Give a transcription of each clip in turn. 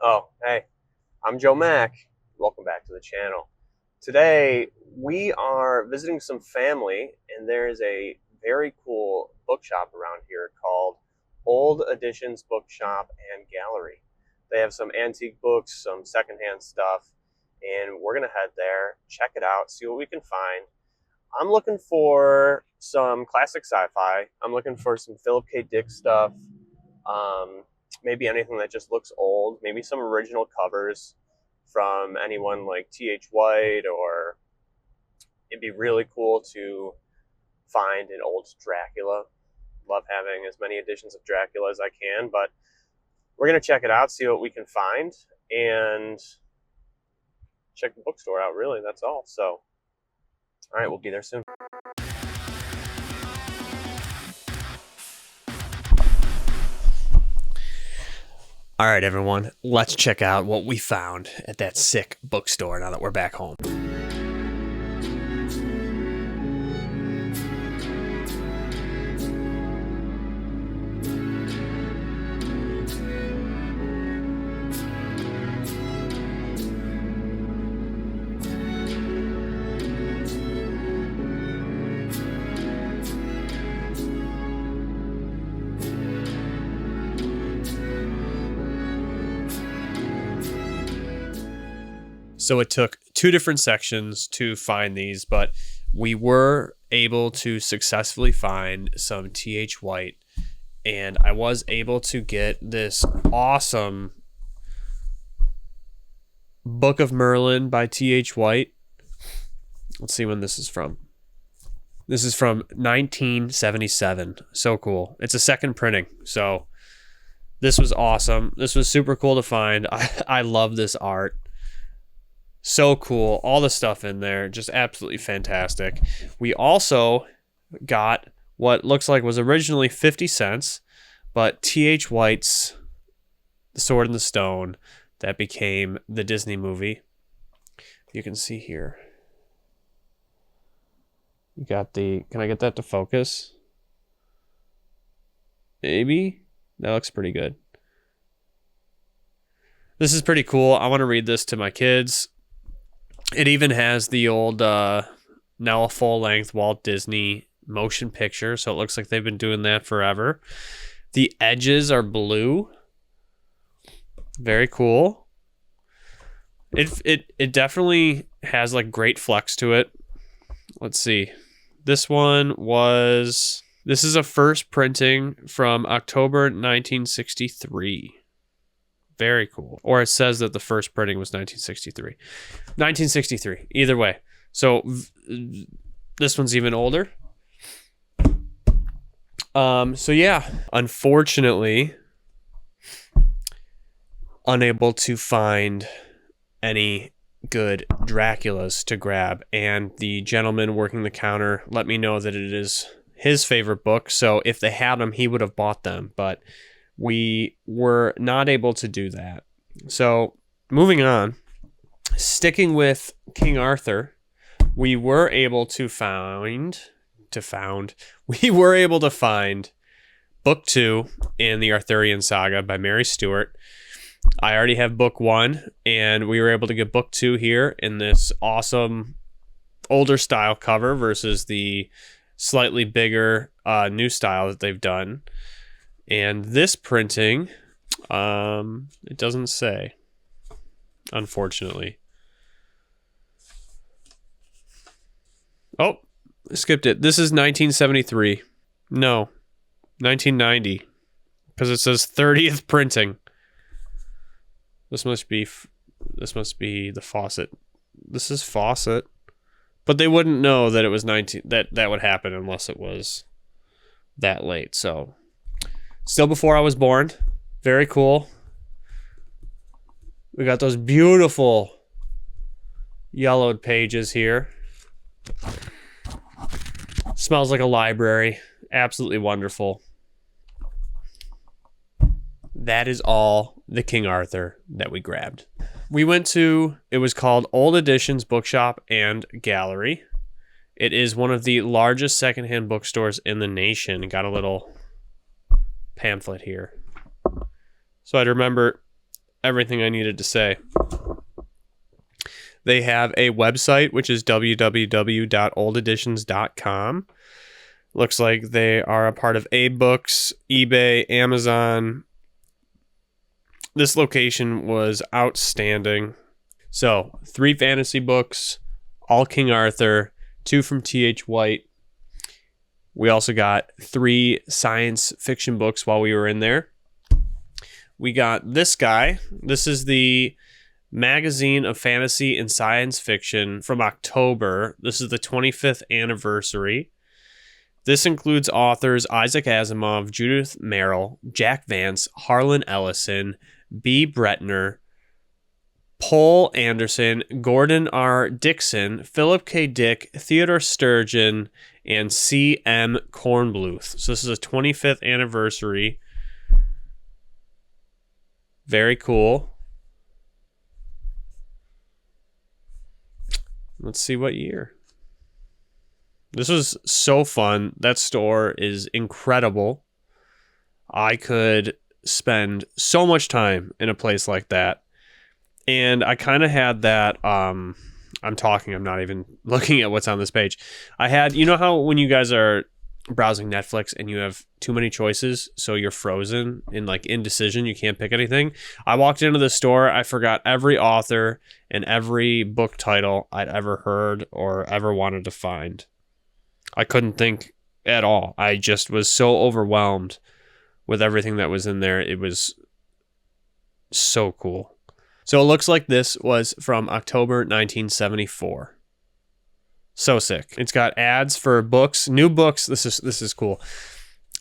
Oh, hey, I'm Joe Mack. Welcome back to the channel. Today, we are visiting some family, and there is a very cool bookshop around here called Old Editions Bookshop and Gallery. They have some antique books, some secondhand stuff, and we're going to head there, check it out, see what we can find. I'm looking for some classic sci-fi. I'm looking for some Philip K. Dick stuff. Maybe anything that just looks old. Maybe some original covers from anyone like T.H. White, or it'd be really cool to find an old Dracula. Love having as many editions of Dracula as I can, but we're going to check it out, see what we can find, and check the bookstore out, really. That's all. So, all right, we'll be there soon. All right, everyone, let's check out what we found at that sick bookstore now that we're back home. So it took two different sections to find these, but we were able to successfully find some T.H. White, and I was able to get this awesome Book of Merlin by T.H. White. Let's see when this is from. This is from 1977. So cool. It's a second printing, so this was awesome. This was super cool to find. I love this art. So cool. All the stuff in there. Just absolutely fantastic. We also got what looks like was originally 50 cents, but T.H. White's The Sword and the Stone that became the Disney movie. You can see here. You got the... Can I get that to focus? Maybe? That looks pretty good. This is pretty cool. I want to read this to my kids. It even has the old, now a full-length Walt Disney motion picture, so it looks like they've been doing that forever. The edges are blue. Very cool. It definitely has, like, great flex to it. Let's see. This is a first printing from October 1963. Very cool. Or it says that the first printing was 1963. 1963. Either way. So this one's even older. So yeah, unfortunately, unable to find any good Draculas to grab. And the gentleman working the counter let me know that it is his favorite book. So if they had them, he would have bought them. But we were not able to do that. So moving on, sticking with King Arthur, we were able to find book 2 in the Arthurian Saga by Mary Stewart. I already have book 1, and we were able to get book 2 here in this awesome older style cover versus the slightly bigger new style that they've done. And this printing, it doesn't say, unfortunately. Oh, I skipped it. This is 1973. No, 1990, because it says 30th printing. This must be the Fawcett. This is Fawcett, but they wouldn't know that it was 19. That would happen unless it was that late. So. Still before I was born. Very cool. We got those beautiful yellowed pages here. Smells like a library. Absolutely wonderful. That is all the King Arthur that we grabbed. We went to, it was called Old Editions Bookshop and Gallery. It is one of the largest secondhand bookstores in the nation. Got a little pamphlet here. So I'd remember everything I needed to say. They have a website, which is www.oldeditions.com. Looks like they are a part of A-Books, eBay, Amazon. This location was outstanding. So, 3 fantasy books, all King Arthur, 2 from T.H. White. We also got 3 science fiction books while we were in there. We got this guy. This is the Magazine of Fantasy and Science Fiction from October. This is the 25th anniversary. This includes authors Isaac Asimov, Judith Merril, Jack Vance, Harlan Ellison, B. Bretner, Poul Anderson, Gordon R. Dixon, Philip K. Dick, Theodore Sturgeon, and C. M. Kornbluth. So this is a 25th anniversary. Very cool. Let's see what year. This was so fun. That store is incredible. I could spend so much time in a place like that. And I kind of had that, I'm not even looking at what's on this page. I had, you know how when you guys are browsing Netflix and you have too many choices, so you're frozen in like indecision, you can't pick anything? I walked into the store, I forgot every author and every book title I'd ever heard or ever wanted to find. I couldn't think at all. I just was so overwhelmed with everything that was in there. It was so cool. So it looks like this was from October 1974. So sick. It's got ads for books, new books. This is cool.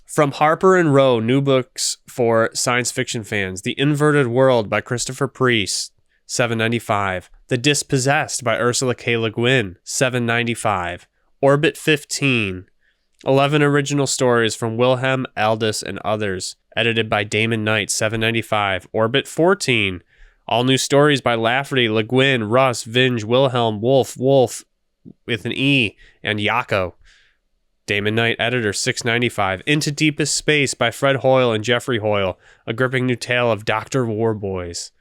From Harper and Row, new books for science fiction fans. The Inverted World by Christopher Priest, $7.95. The Dispossessed by Ursula K. Le Guin, $7.95. Orbit 15. 11 original stories from Wilhelm Aldous and others, edited by Damon Knight, $7.95. Orbit 14. All new stories by Lafferty, Le Guin, Russ, Vinge, Wilhelm, Wolf with an E, and Yako. Damon Knight, editor, $6.95. Into Deepest Space by Fred Hoyle and Jeffrey Hoyle, a gripping new tale of Dr. Warboys,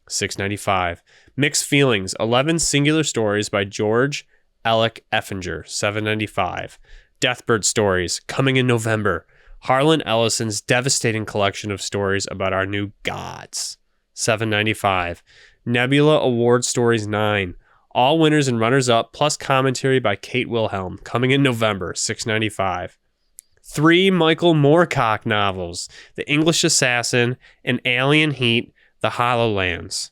$6.95. Mixed Feelings, 11 singular stories by George Alec Effinger, $7.95. Deathbird Stories, coming in November. Harlan Ellison's devastating collection of stories about our new gods, $7.95. Nebula Award Stories 9. All winners and runners-up, plus commentary by Kate Wilhelm, coming in November, $6.95. 3 Michael Moorcock novels, The English Assassin and Alien Heat, The HoloLands.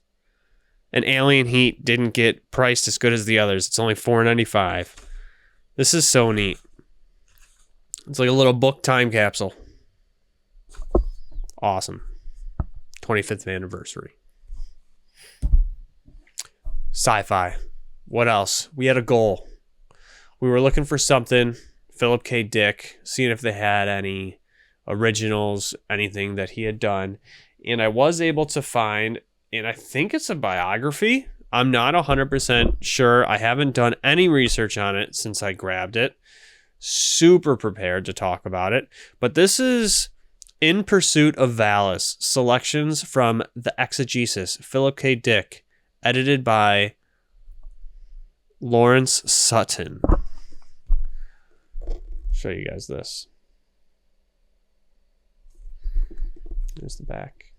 And Alien Heat didn't get priced as good as the others. It's only $4.95. This is so neat. It's like a little book time capsule. Awesome. 25th anniversary. Sci-Fi. What else? We had a goal. We were looking for something. Philip K. Dick, seeing if they had any originals, anything that he had done. And I was able to find, and I think it's a biography. I'm not 100% sure. I haven't done any research on it since I grabbed it. Super prepared to talk about it. But this is In Pursuit of Valis, selections from the Exegesis, Philip K. Dick, edited by Lawrence Sutton. Show you guys this. There's the back.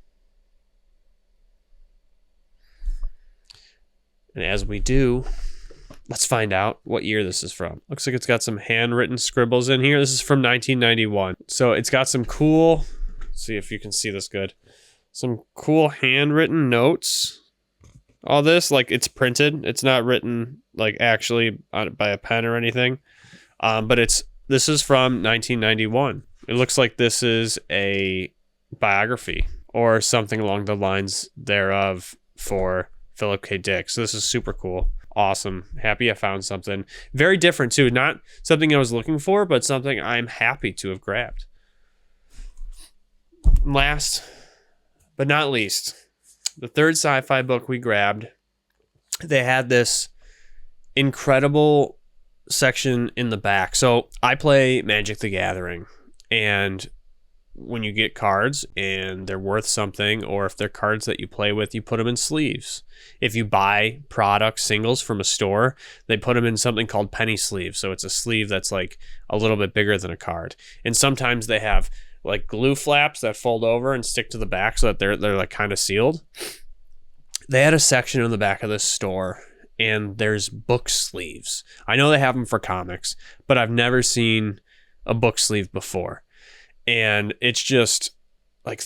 And as we do, let's find out what year this is from. Looks like it's got some handwritten scribbles in here. This is from 1991. So it's got some cool, let's see if you can see this good, some cool handwritten notes. All this, like, it's printed. It's not written, like, actually by a pen or anything. But this is from 1991. It looks like this is a biography or something along the lines thereof for Philip K. Dick. So this is super cool. Awesome. Happy I found something. Very different, too. Not something I was looking for, but something I'm happy to have grabbed. Last but not least, the third sci-fi book we grabbed, they had this incredible section in the back. So I play Magic the Gathering, and when you get cards and they're worth something, or if they're cards that you play with, you put them in sleeves. If you buy product singles from a store, they put them in something called penny sleeve. So it's a sleeve that's like a little bit bigger than a card. And sometimes they have like glue flaps that fold over and stick to the back so that they're like kind of sealed. They had a section in the back of this store, and there's book sleeves. I know they have them for comics, but I've never seen a book sleeve before. And it's just like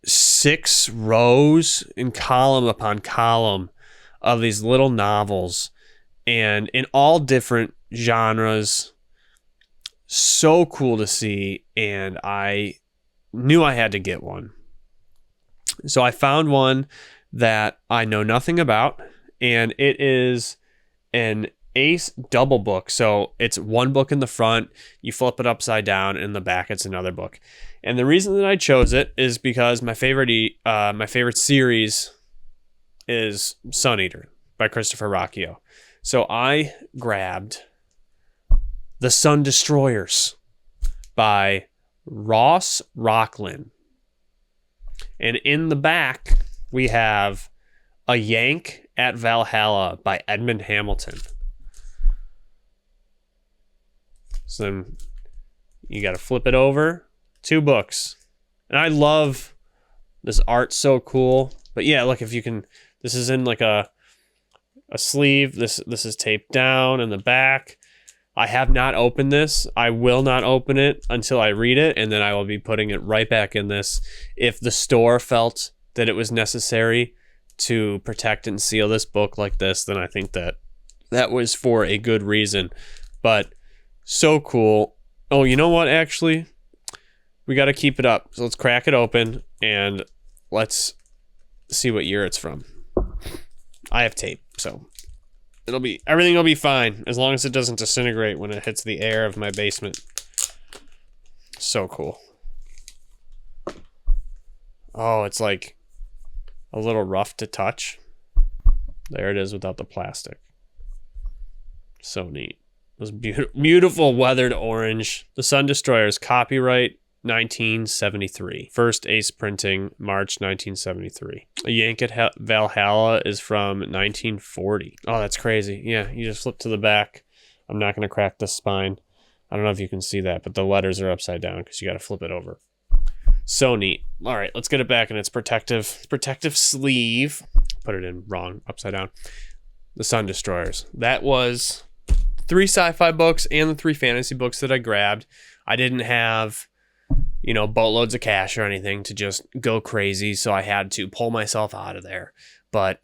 6 rows in column upon column of these little novels, and in all different genres. So cool to see, and I knew I had to get one. So I found one that I know nothing about, and it is an Ace double book. So it's one book in the front, you flip it upside down, and in the back it's another book. And the reason that I chose it is because my favorite series is Sun Eater by Christopher Rocchio. So I grabbed The Sun Destroyers by Ross Rocklin. And in the back, we have A Yank at Valhalla by Edmund Hamilton. So then you got to flip it over. 2 books. And I love this art, so cool. But yeah, look, if you can, this is in like a sleeve. This is taped down in the back. I have not opened this. I will not open it until I read it, and then I will be putting it right back in this. If the store felt that it was necessary to protect and seal this book like this, then I think that was for a good reason. But so cool. Oh, you know what, actually? We got to keep it up. So let's crack it open, and let's see what year it's from. I have tape, so everything will be fine as long as it doesn't disintegrate when it hits the air of my basement. So cool. Oh, it's like a little rough to touch. There it is without the plastic. So neat. This beautiful weathered orange. The Sun Destroyers, copyright 1973. First Ace printing, March 1973. A Yank at Valhalla is from 1940. Oh, that's crazy. Yeah, you just flip to the back. I'm not going to crack the spine. I don't know if you can see that, but the letters are upside down because you got to flip it over. So neat. All right, let's get it back in its protective sleeve. Put it in wrong, upside down. The Sun Destroyers. That was 3 sci-fi books and the 3 fantasy books that I grabbed. I didn't have, boatloads of cash or anything to just go crazy, so I had to pull myself out of there. But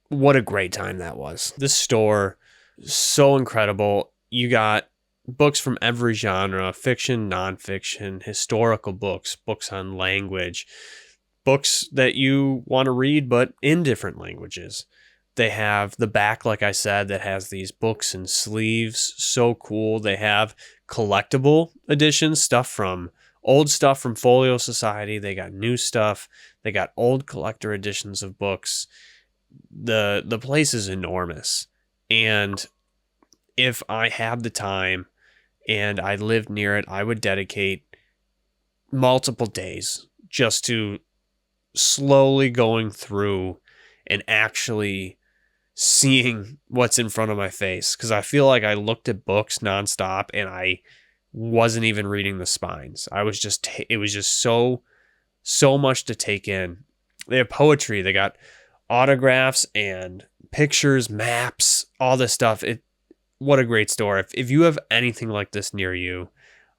what a great time that was. This store, so incredible. You got books from every genre, fiction, nonfiction, historical books, books on language, books that you want to read but in different languages. They have the back, like I said, that has these books and sleeves. So cool. They have collectible editions, old stuff from Folio Society. They got new stuff. They got old collector editions of books. The place is enormous. And if I had the time and I lived near it, I would dedicate multiple days just to slowly going through and actually seeing what's in front of my face. Because I feel like I looked at books nonstop and I wasn't even reading the spines. It was just so much to take in. They have poetry. They got autographs and pictures, maps, all this stuff. What a great store. If you have anything like this near you,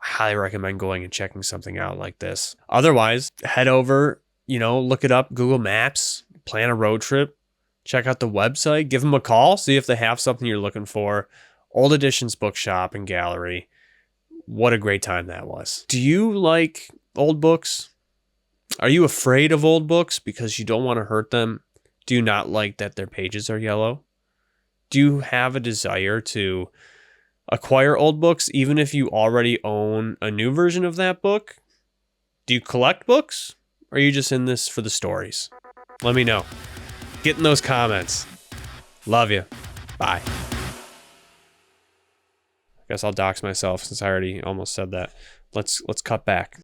I highly recommend going and checking something out like this. Otherwise, head over, look it up, Google Maps, plan a road trip, check out the website, give them a call, see if they have something you're looking for. Old Editions Bookshop and Gallery. What a great time that was. Do you like old books? Are you afraid of old books because you don't want to hurt them? Do you not like that their pages are yellow? Do you have a desire to acquire old books even if you already own a new version of that book? Do you collect books? Or are you just in this for the stories? Let me know. Get in those comments. Love you. Bye. I guess I'll dox myself since I already almost said that. let's cut back.